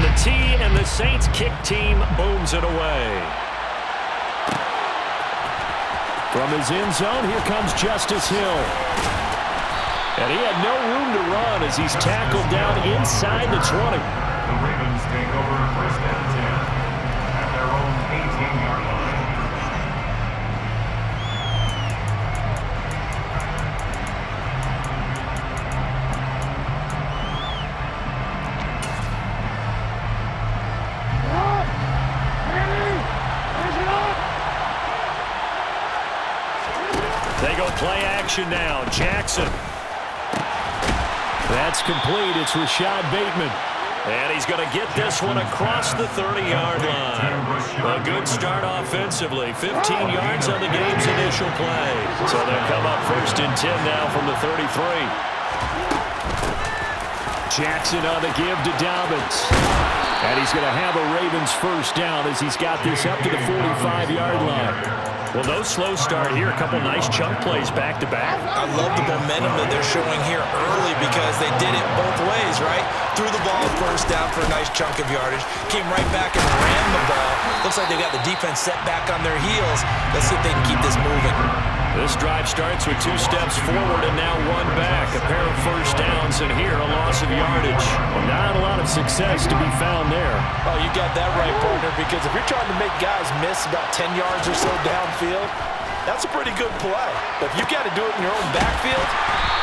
the tee, and the Saints kick team booms it away. From his end zone, here comes Justice Hill. And he had no room to run as he's tackled down inside the 20. The Ravens take over first and 10 at their own 18-yard line. They go play action now. Jackson. That's complete. It's Rashad Bateman. And he's going to get this one across the 30-yard line. A good start offensively. 15 yards on the game's initial play. So they'll come up first and 10 now from the 33. Jackson on the give to Dobbins. And he's going to have a Ravens first down as he's got this up to the 45-yard line. Well, no slow start here. A couple nice chunk plays back-to-back. I love the momentum that they're showing here early because they did it both ways, right? Threw the ball first down for a nice chunk of yardage. Came right back and ran the ball. Looks like they got the defense set back on their heels. Let's see if they can keep this moving. This drive starts with 2 steps forward and now 1 back. A pair of first downs, and here a loss of yardage. Well, not a lot of success to be found there. Oh, you got that right, partner, because if you're trying to make guys miss about 10 yards or so downfield, that's a pretty good play. But if you've got to do it in your own backfield,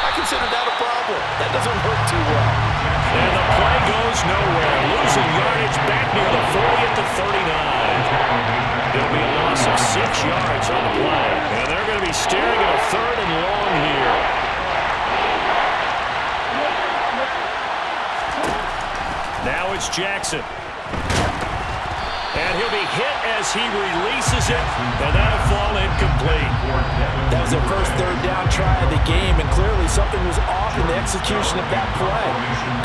I consider that a problem. That doesn't work too well. And the play goes nowhere. Losing yardage back near the 40 at the 39. It'll be a loss of 6 yards on the play. And they're going to be staring at a 3rd and long here. Now it's Jackson. And he'll be hit as he releases it, and that'll fall incomplete. That was their first 3rd down try of the game, and clearly something was off in the execution of that play.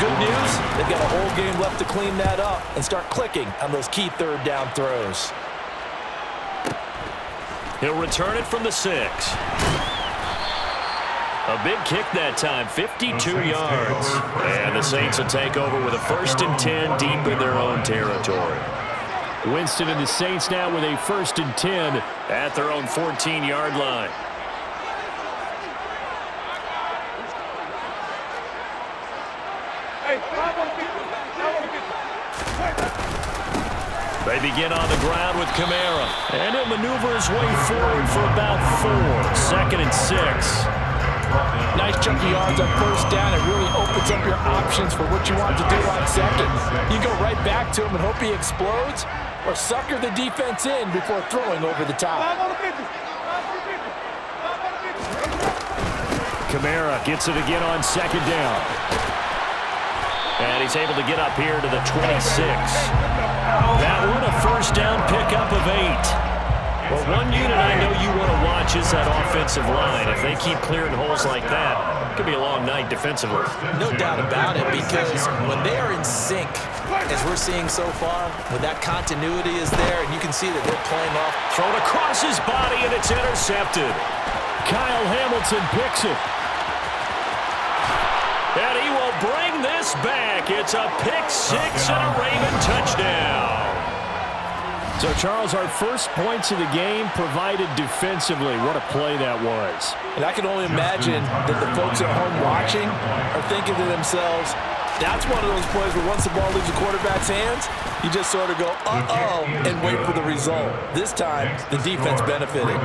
Good news, they've got a whole game left to clean that up and start clicking on those key 3rd down throws. He'll return it from the 6. A big kick that time, 52 yards. And the Saints will take over with a 1st and 10 deep in their own territory. Winston and the Saints now with a 1st and 10 at their own 14-yard line. They begin on the ground with Kamara. And he'll maneuver his way forward for about 4. 2nd and 6. Nice chunky yards on 1st down. It really opens up your options for what you want to do on 2nd. You go right back to him and hope he explodes, or sucker the defense in before throwing over the top. Kamara gets it again on 2nd down. And he's able to get up here to the 26. That one, a 1st down pickup of 8. Well, one unit I know you want to watch is that offensive line. If they keep clearing holes like that, it could be a long night defensively. No doubt about it, because when they are in sync, as we're seeing so far, when that continuity is there, and you can see that they're playing off. Thrown across his body, and it's intercepted. Kyle Hamilton picks it. And he will bring this back. It's a pick 6 and a Raven touchdown. So, Charles, our first points of the game provided defensively. What a play that was. And I can only imagine that the folks at home watching are thinking to themselves, that's one of those plays where once the ball leaves the quarterback's hands, you just sort of go, uh-oh, and wait for the result. This time, the defense benefited.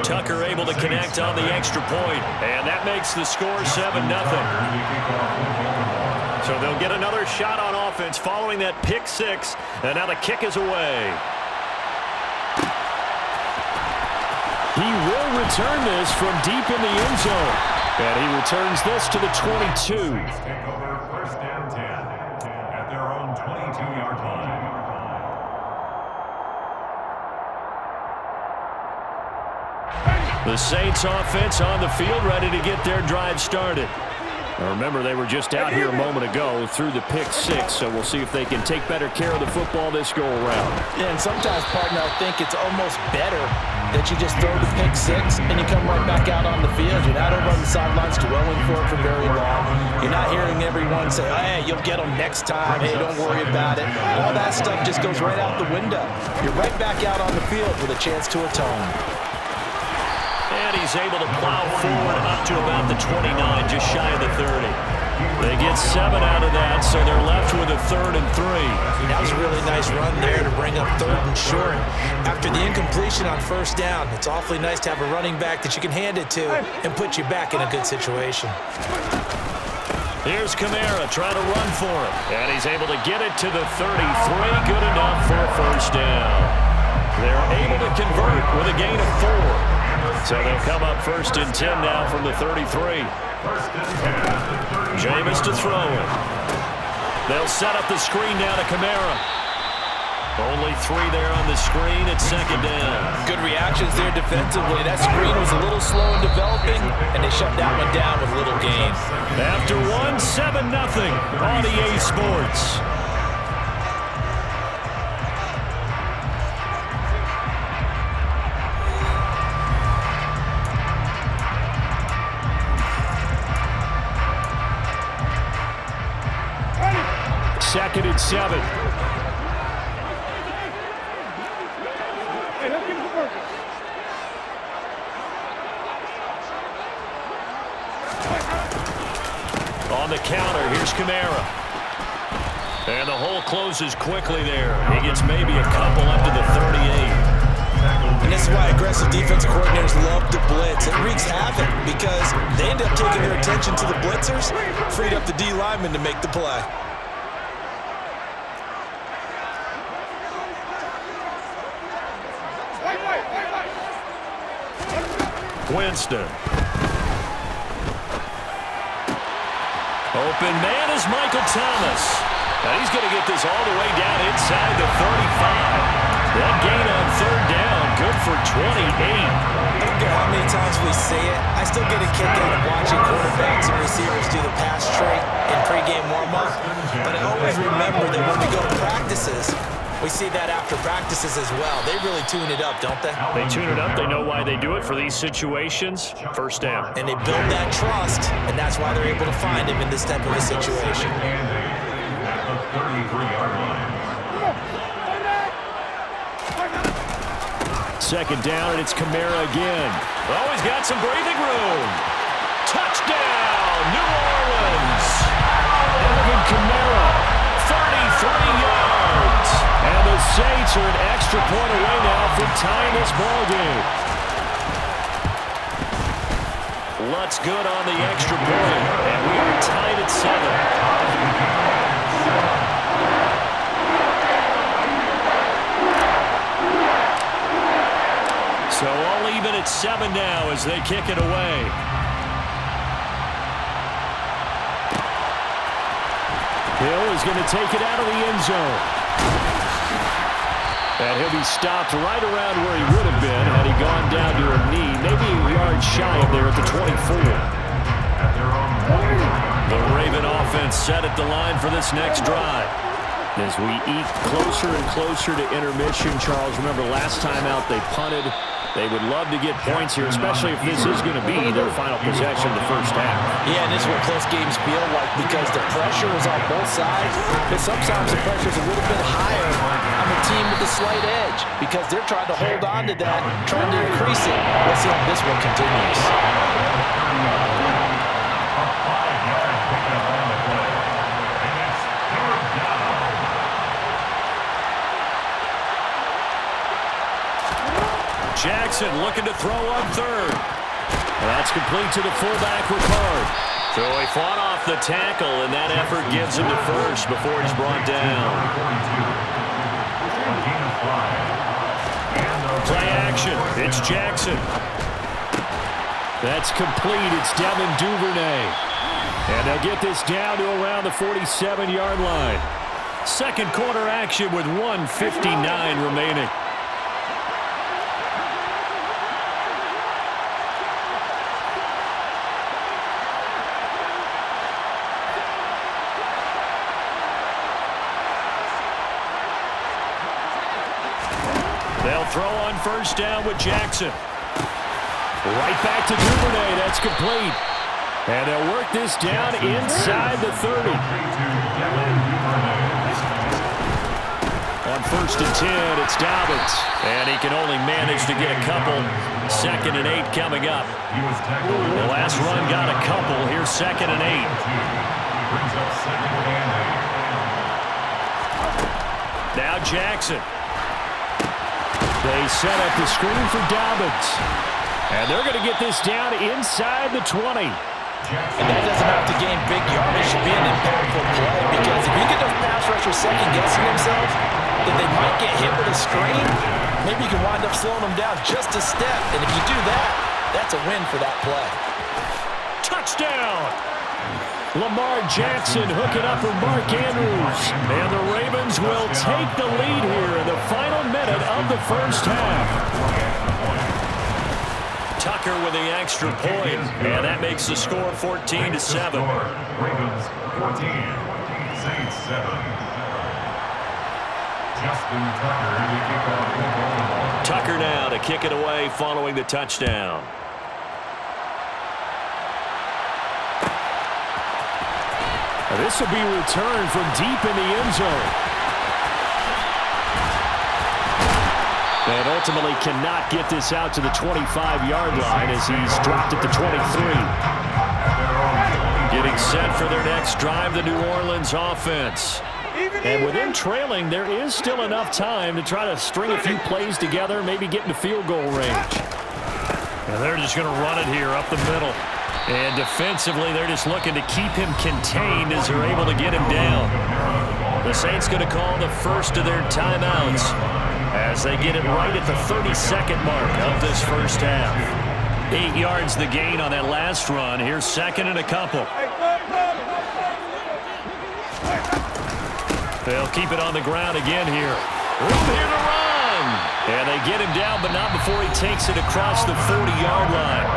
Tucker able to connect on the extra point, and that makes the score 7-0. So they'll get another shot on offense following that pick 6, and now the kick is away. He will return this from deep in the end zone. And he returns this to the 22. Take over 1st and 10 at their own 22-yard line. The Saints offense on the field ready to get their drive started. Remember, they were just out here a moment ago through the pick six, so we'll see if they can take better care of the football this go-around. Yeah, and sometimes, partner, I think it's almost better that you just throw the pick six and you come right back out on the field. You're not over on the sidelines dwelling for it for very long. You're not hearing everyone say, oh, hey, you'll get them next time. Hey, don't worry about it. All that stuff just goes right out the window. You're right back out on the field with a chance to atone. And he's able to plow forward up to about the 29, just shy of the 30. They get 7 out of that, so they're left with a 3rd and 3. That was a really nice run there to bring up 3rd and short. After the incompletion on 1st down, it's awfully nice to have a running back that you can hand it to and put you back in a good situation. Here's Kamara trying to run for him. And he's able to get it to the 33. Good enough for a 1st down. They're able to convert with a gain of 4. So they'll come up 1st and 10 now from the 33. Jameis to throw it. They'll set up the screen now to Kamara. Only 3 there on the screen at 2nd down. Good reactions there defensively. That screen was a little slow in developing, and they shut that one down with little gain. After 1, 7-0 on EA Sports. Second and 7. On the counter, here's Kamara. And the hole closes quickly there. He gets maybe a couple up to the 38. And this is why aggressive defensive coordinators love to blitz. It wreaks havoc because they end up taking their attention to the blitzers, freed up the D lineman to make the play. Winston. Open man is Michael Thomas. And he's going to get this all the way down inside the 35. That gain on 3rd down, good for 28. I don't care how many times we say it, I still get a kick out of watching quarterbacks and receivers do the pass trait in pregame warm-up. But I always remember that when we go to practices, we see that after practices as well. They really tune it up, don't they? They tune it up. They know why they do it for these situations. 1st down. And they build that trust, and that's why they're able to find him in this type of a situation. At the 33-yard line. 2nd down, and it's Kamara again. Oh, he's got some breathing room. Touchdown, New Orleans. Alvin Kamara, 33 yards. And the Saints are an extra point away now from tying this ball game. Lutz good on the extra point, and we are tied at 7. So all even at 7 now as they kick it away. Hill is going to take it out of the end zone. And he'll be stopped right around where he would have been had he gone down to a knee, maybe a yard shy of there at the 24. The Raven offense set at the line for this next drive. As we eke closer and closer to intermission, Charles, remember last time out they punted. They would love to get points here, especially if this is going to be their final possession of the 1st half. Yeah, and this is what close games feel like because the pressure is on both sides. But sometimes the pressure is a little bit higher on the team with the slight edge because they're trying to hold on to that, trying to increase it. Let's see how this one continues. Jackson looking to throw on 3rd. That's complete to the fullback, Ricard. So he fought off the tackle, and that effort gives him to 1st before he's brought down. Play action. It's Jackson. That's complete. It's Devin Duvernay. And they'll get this down to around the 47-yard line. 2nd quarter action with 1:59 remaining. They'll throw on first down with Jackson. Right back to Duvernay. That's complete. And they'll work this down inside the 30. On first and 10, it's Dobbins. And he can only manage to get a couple. 2nd and 8 coming up. The last run got a couple. Here's 2nd and 8. Brings up 2nd and 8. Now Jackson. They set up the screen for Dobbins. And they're going to get this down inside the 20. And that doesn't have to gain big yardage to be an impactful play, because if you get those pass rushers second-guessing themselves, that they might get hit with a screen, maybe you can wind up slowing them down just a step. And if you do that, that's a win for that play. Touchdown! Lamar Jackson hooking up with Mark Andrews. And the Ravens will take the lead here in the final minute of the first half. Tucker with the extra point, and that makes the score 14-7. Ravens 14, Saints 7. Justin Tucker to kick off the ball. Tucker now to kick it away following the touchdown. This will be returned from deep in the end zone. And ultimately cannot get this out to the 25-yard line as he's dropped at the 23. Getting set for their next drive, the New Orleans offense. And with them trailing, there is still enough time to try to string a few plays together, maybe get into field goal range. And they're just going to run it here up the middle. And defensively, they're just looking to keep him contained as they're able to get him down. The Saints going to call the first of their timeouts as they get it right at the 32nd mark of this first half. 8 yards the gain on that last run. Here's 2nd and a couple. They'll keep it on the ground again here. Room here to run. And they get him down, but not before he takes it across the 40-yard line.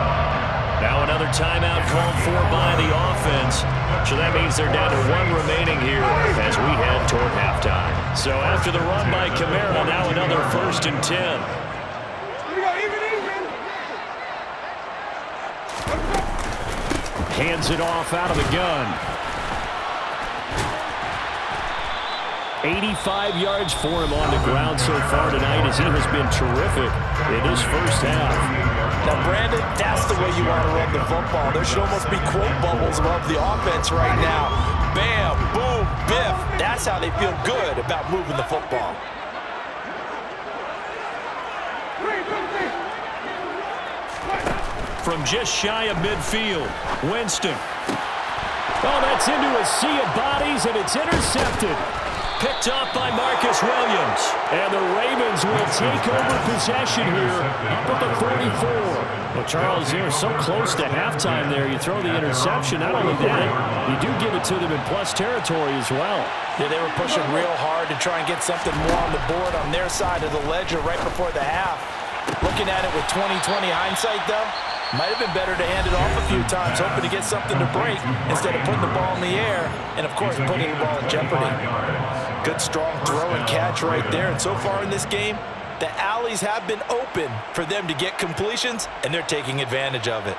Now another timeout called for by the offense. So that means they're down to 1 remaining here as we head toward halftime. So after the run by Kamara, now another 1st and 10. Hands it off out of the gun. 85 yards for him on the ground so far tonight as he has been terrific in this first half. Now, Brandon, that's the way you want to run the football. There should almost be quote bubbles above the offense right now. Bam, boom, biff. That's how they feel good about moving the football. From just shy of midfield, Winston. Oh, that's into a sea of bodies, and it's intercepted. Picked off by Marcus Williams. And the Ravens will take over possession here up at the 44. Well, Charles, you're so close to halftime there. You throw the interception. Not only that, you do give it to them in plus territory as well. Yeah, they were pushing real hard to try and get something more on the board on their side of the ledger right before the half. Looking at it with 20/20 hindsight, though, might have been better to hand it off a few times, hoping to get something to break instead of putting the ball in the air and, of course, putting the ball in jeopardy. Good, strong throw and catch right there. And so far in this game, the alleys have been open for them to get completions, and they're taking advantage of it.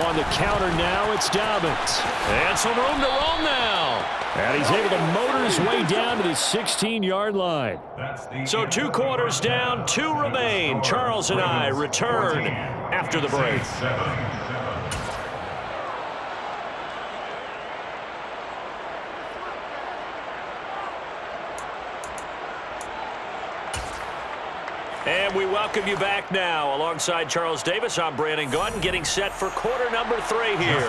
On the counter now, it's Dobbins. And some room to roam now. And he's able to motor his way down to the 16-yard line. So 2 quarters down, 2 remain. Charles and I return after the break. And we welcome you back now. Alongside Charles Davis, I'm Brandon Gaudin, getting set for quarter number 3 here.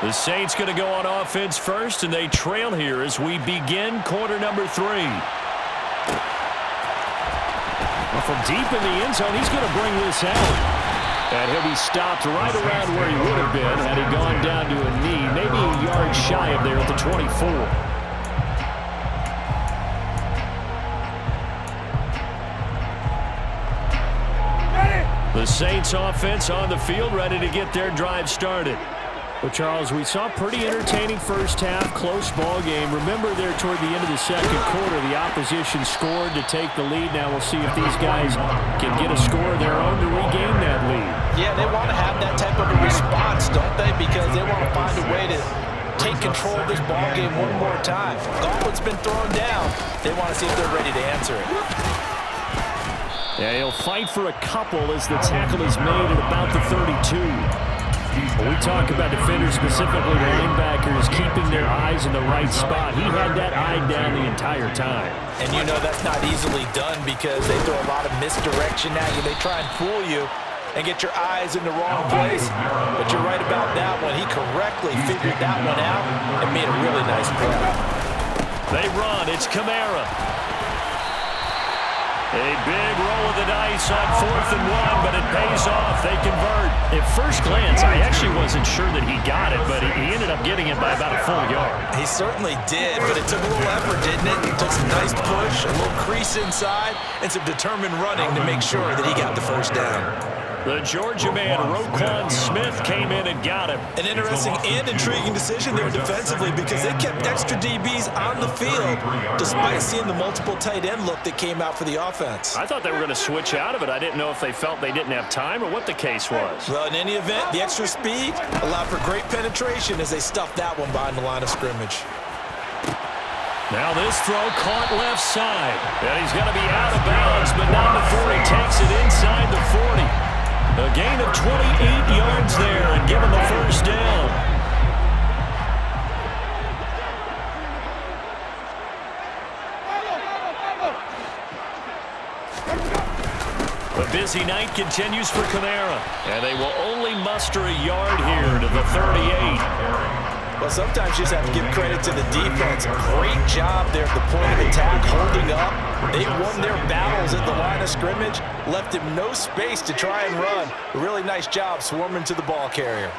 The Saints going to go on offense first, and they trail here as we begin quarter number 3. Well, from deep in the end zone, he's going to bring this out. And he'll be stopped right around where he would have been had he gone down to a knee, maybe a yard shy of there at the 24. The Saints offense on the field, ready to get their drive started. Well, Charles, we saw a pretty entertaining first half, close ball game. Remember there toward the end of the second quarter, the opposition scored to take the lead. Now we'll see if these guys can get a score of their own to regain that lead. Yeah, they want to have that type of a response, don't they? Because they want to find a way to take control of this ball game one more time. Gauntlet's been thrown down. They want to see if they're ready to answer it. Yeah, he'll fight for a couple as the tackle is made at about the 32. When we talk about defenders, specifically linebackers, keeping their eyes in the right spot, he had that eye down the entire time. And you know that's not easily done because they throw a lot of misdirection at you. They try and fool you and get your eyes in the wrong place. But you're right about that one. He correctly figured that one out and made a really nice play. They run. It's Kamara. A big roll of the dice on 4th and 1, but it pays off. They convert. At first glance, I actually wasn't sure that he got it, but he ended up getting it by about a full yard. He certainly did, but it took a little effort, didn't it? It took some nice push, a little crease inside, and some determined running to make sure that he got the first down. The Georgia man, Roquan Smith, came in and got him. An interesting and intriguing decision there defensively because they kept extra DBs on the field despite seeing the multiple tight end look that came out for the offense. I thought they were going to switch out of it. I didn't know if they felt they didn't have time or what the case was. Well, in any event, the extra speed allowed for great penetration as they stuffed that one behind the line of scrimmage. Now this throw caught left side. And he's going to be out of bounds, but not before he takes it inside the 40. A gain of 28 yards there and give him the first down. A busy night continues for Kamara, and they will only muster a yard here to the 38. Well, sometimes you just have to give credit to the defense. Great job there at the point of attack, holding up. They won their battles at the line of scrimmage, left him no space to try and run. A really nice job swarming to the ball carrier.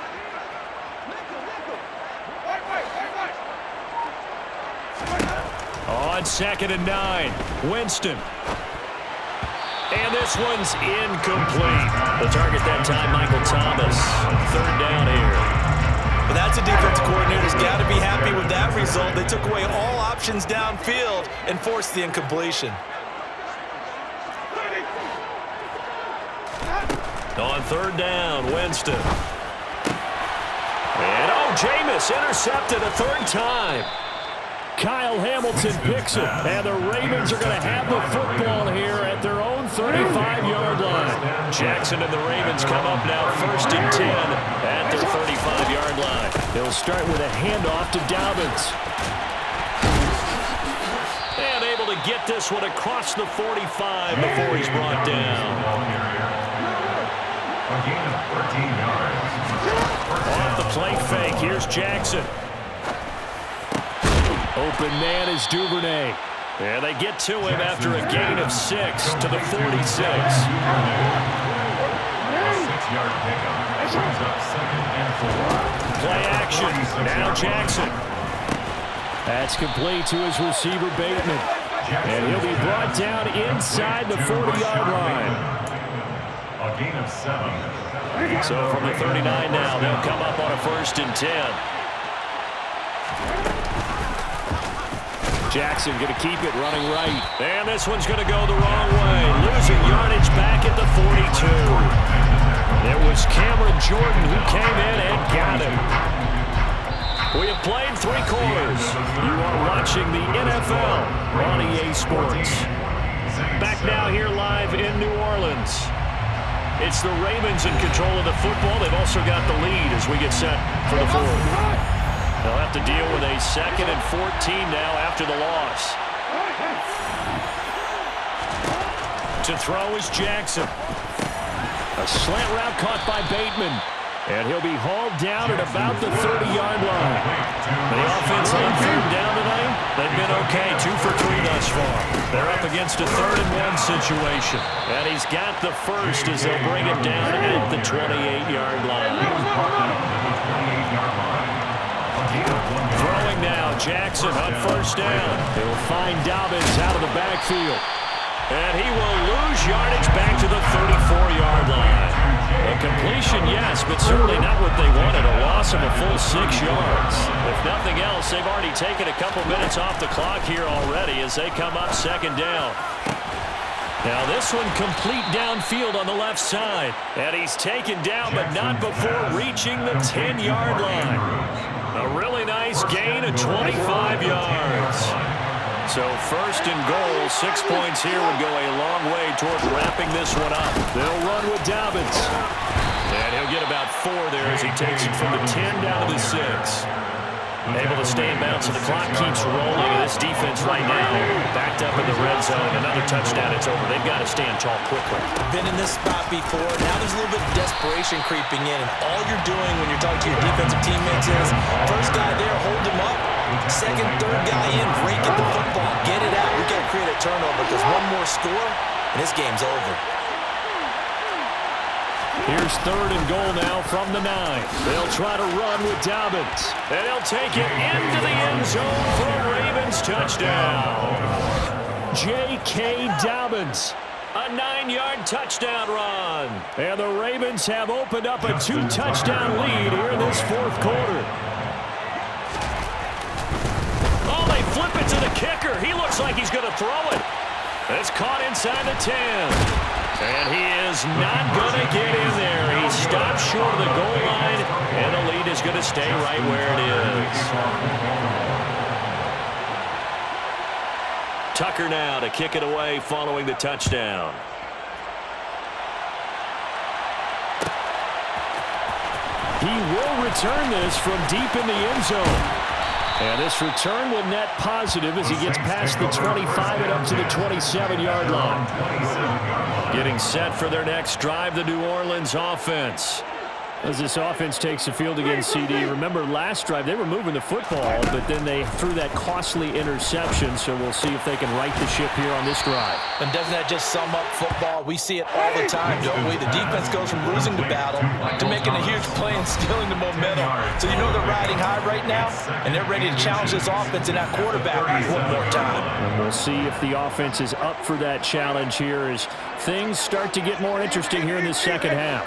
On 2nd and 9, Winston. And this one's incomplete. The target that time, Michael Thomas. 3rd down here. But that's a defense coordinator's got to be happy with that result. They took away all options downfield and forced the incompletion. On 3rd down, Winston. And Jameis intercepted a 3rd time. Kyle Hamilton picks it, and the Ravens are going to have the football here at their own 35-yard line. Jackson and the Ravens come up now 1st and 10 at their 35-yard line. They'll start with a handoff to Dobbins. And able to get this one across the 45 before he's brought down. A gain of 13 yards. Off the play fake, here's Jackson. Open man is Duvernay. And they get to him after a gain of 6 to the 46. 6-yard pickup. Brings up 2nd and 4. Play action. Now Jackson. That's complete to his receiver, Bateman. And he'll be brought down inside the 40-yard line. A gain of 7. So from the 39 now, they'll come up on a 1st and 10. Jackson going to keep it running right. And this one's going to go the wrong way. Losing yardage back at the 42. It was Cameron Jordan who came in and got him. We have played 3 quarters. You are watching the NFL on EA Sports. Back now here live in New Orleans. It's the Ravens in control of the football. They've also got the lead as we get set for the 4th. They'll have to deal with a 2nd and 14 now after the loss. To throw is Jackson. A slant route caught by Bateman. And he'll be hauled down at about the 30-yard line. The offense on 3rd down tonight, they've been okay, 2 for 3 thus far. They're up against a 3rd and 1 situation. And he's got the first as they'll bring him down at the 28-yard line. Throwing now, Jackson on 1st down. He'll find Dobbins out of the backfield. And he will lose yardage back to the 34-yard line. A completion, yes, but certainly not what they wanted. A loss of a full 6 yards. If nothing else, they've already taken a couple minutes off the clock here already as they come up second down. Now this one complete downfield on the left side. And he's taken down, but not before reaching the 10-yard line. A really nice gain of 25 yards. So first and goal, 6 points here would go a long way toward wrapping this one up. They'll run with Dobbins. And he'll get about 4 there as he takes it from the 10 down to the 6. Able to stay in bounds, and the clock keeps rolling. And this defense right now backed up in the red zone. Another touchdown, it's over. They've got to stand tall quickly. Been in this spot before. Now there's a little bit of desperation creeping in. And all you're doing when you're talking to your defensive teammates is, first guy there, hold him up. Second, third guy in, break at the football. Get it out. We've got to create a turnover because one more score, and this game's over. Here's third and goal now from the 9. They'll try to run with Dobbins. And he'll take it into the end zone for a Ravens touchdown. J.K. Dobbins. A 9-yard touchdown run. And the Ravens have opened up a 2-touchdown lead here in this fourth quarter. Oh, they flip it to the kicker. He looks like he's going to throw it. It's caught inside the 10. And he is not going to get in there. He stopped short of the goal line, and the lead is going to stay right where it is. Tucker now to kick it away following the touchdown. He will return this from deep in the end zone. And this return will net positive as he gets past the 25 and up to the 27-yard line. Getting set for their next drive, the New Orleans offense. As this offense takes the field against CD, remember last drive they were moving the football, but then they threw that costly interception, so we'll see if they can right the ship here on this drive. And doesn't that just sum up football? We see it all the time, don't we? The defense goes from losing the battle to making a huge play and stealing the momentum. So you know they're riding high right now, and they're ready to challenge this offense and that quarterback one more time. And we'll see if the offense is up for that challenge here as things start to get more interesting here in this second half.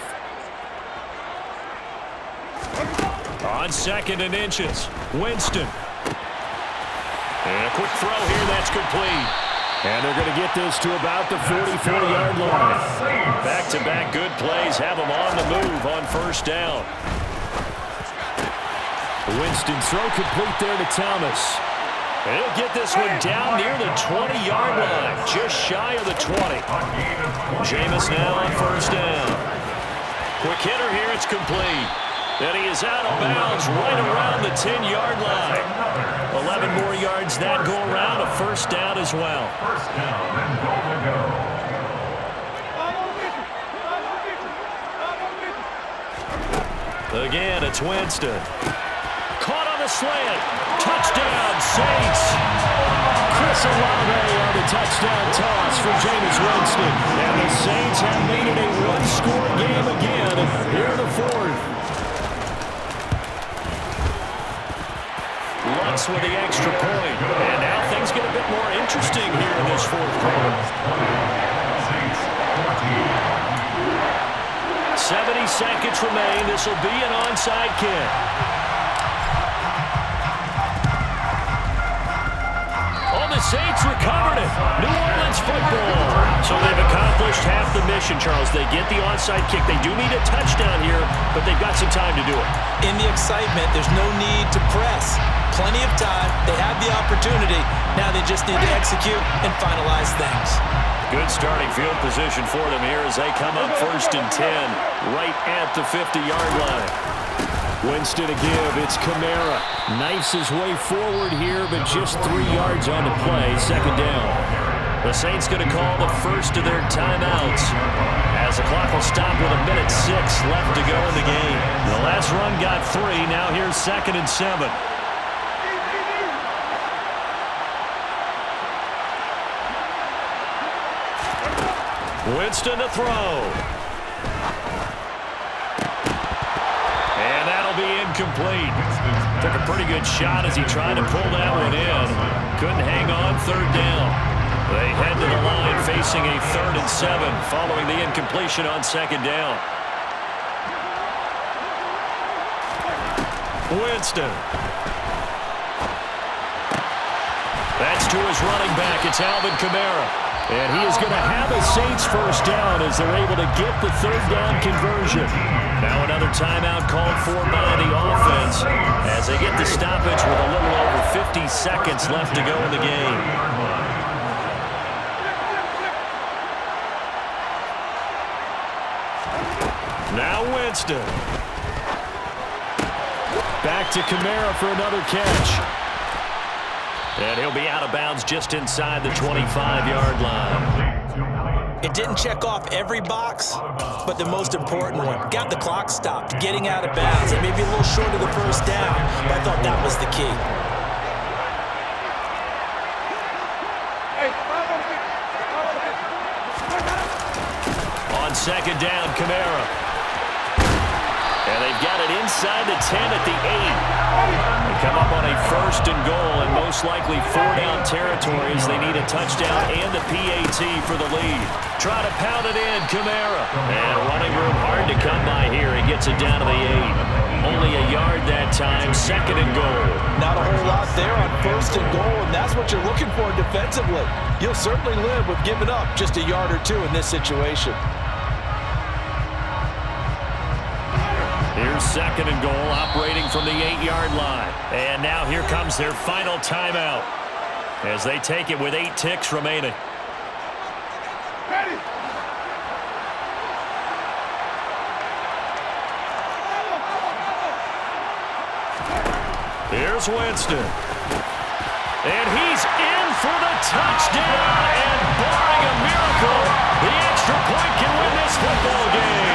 On second and inches, Winston. And a quick throw here, that's complete. And they're going to get this to about the 44-yard line. Back-to-back good plays have them on the move on first down. Winston throw complete there to Thomas. And he'll get this one down near the 20-yard line, just shy of the 20. Jameis now on first down. Quick hitter here, it's complete. And he is out of bounds right around the 10-yard line. 11 more yards that go around, a first down as well. First down and goal to go. Again, it's Winston. Caught on the slant. Touchdown, Saints. Chris Olave on the touchdown toss for Jameis Winston. And the Saints have made it a one-score game again here in the fourth. Lutz with the extra point. And now things get a bit more interesting here in this fourth quarter. 70 seconds remain. This will be an onside kick. Oh, the Saints recovered it. New Orleans football. So they've accomplished half the mission, Charles. They get the onside kick. They do need a touchdown here, but they've got some time to do it. In the excitement, there's no need to press. Plenty of time. They have the opportunity. Now they just need to execute and finalize things. Good starting field position for them here as they come up first and 10, right at the 50-yard line. Winston to give. It's Kamara. Knifes his way forward here, but just 3 yards on the play. Second down. The Saints going to call the first of their timeouts as the clock will stop with 1:06 left to go in the game. The last run got 3. Now here's second and 7. Winston to throw. And that'll be incomplete. Took a pretty good shot as he tried to pull that one in. Couldn't hang on, third down. They head to the line facing a 3rd and 7 following the incompletion on second down. Winston. That's to his running back. It's Alvin Kamara. And he is going to have a Saints first down as they're able to get the third down conversion. Now another timeout called for by the offense as they get the stoppage with a little over 50 seconds left to go in the game. Now Winston. Back to Kamara for another catch. And he'll be out of bounds just inside the 25-yard line. It didn't check off every box, but the most important one. Got the clock stopped, getting out of bounds. It may be a little short of the first down, but I thought that was the key. On second down, Kamara. And they've got it inside the 10 at the 8. They come up on a first and goal, and most likely 4-down territory as they need a touchdown and the PAT for the lead. Try to pound it in, Kamara. And running room hard to come by here. He gets it down to the 8. Only a yard that time, second and goal. Not a whole lot there on first and goal, and that's what you're looking for defensively. You'll certainly live with giving up just a yard or two in this situation. Here's second and goal, operating from the 8-yard line. And now here comes their final timeout as they take it with 8 ticks remaining. Ready. Here's Winston. And he's in for the touchdown. And barring a miracle, the extra point can win this football game.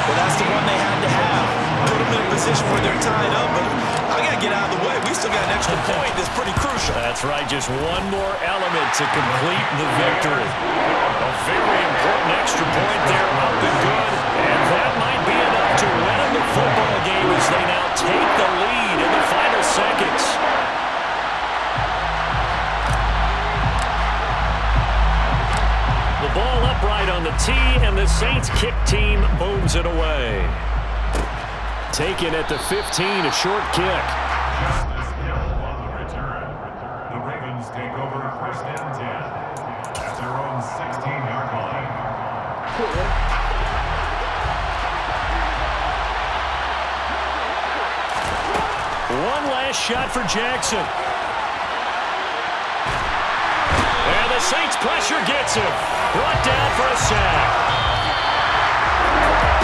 Well, that's the one they had to have. Put them in a position where they're tied up, but I got to get out of the way. We still got an extra point that's pretty crucial. That's right, just one more element to complete the victory. A very important extra point there, up and good. And that might be enough to win the football game as they now take the lead in the final seconds. The ball upright on the tee, and the Saints kick team booms it away. Taken at the 15, a short kick. Justice Hill on the return. The Ravens take over first and 10 at their own 16-yard line. One last shot for Jackson. And the Saints pressure gets him. Brought down for a sack.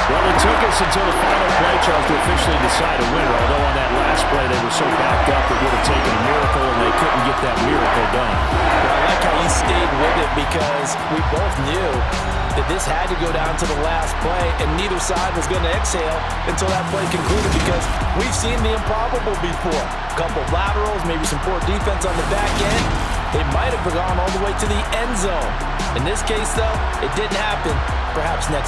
Well, it took us until the final play, Charles, to officially decide a winner. Although on that last play they were so backed up it would have taken a miracle, and they couldn't get that miracle done. Well, I like how he stayed with it because we both knew that this had to go down to the last play, and neither side was going to exhale until that play concluded because we've seen the improbable before. A couple laterals, maybe some poor defense on the back end. They might have gone all the way to the end zone. In this case, though, it didn't happen. Perhaps next.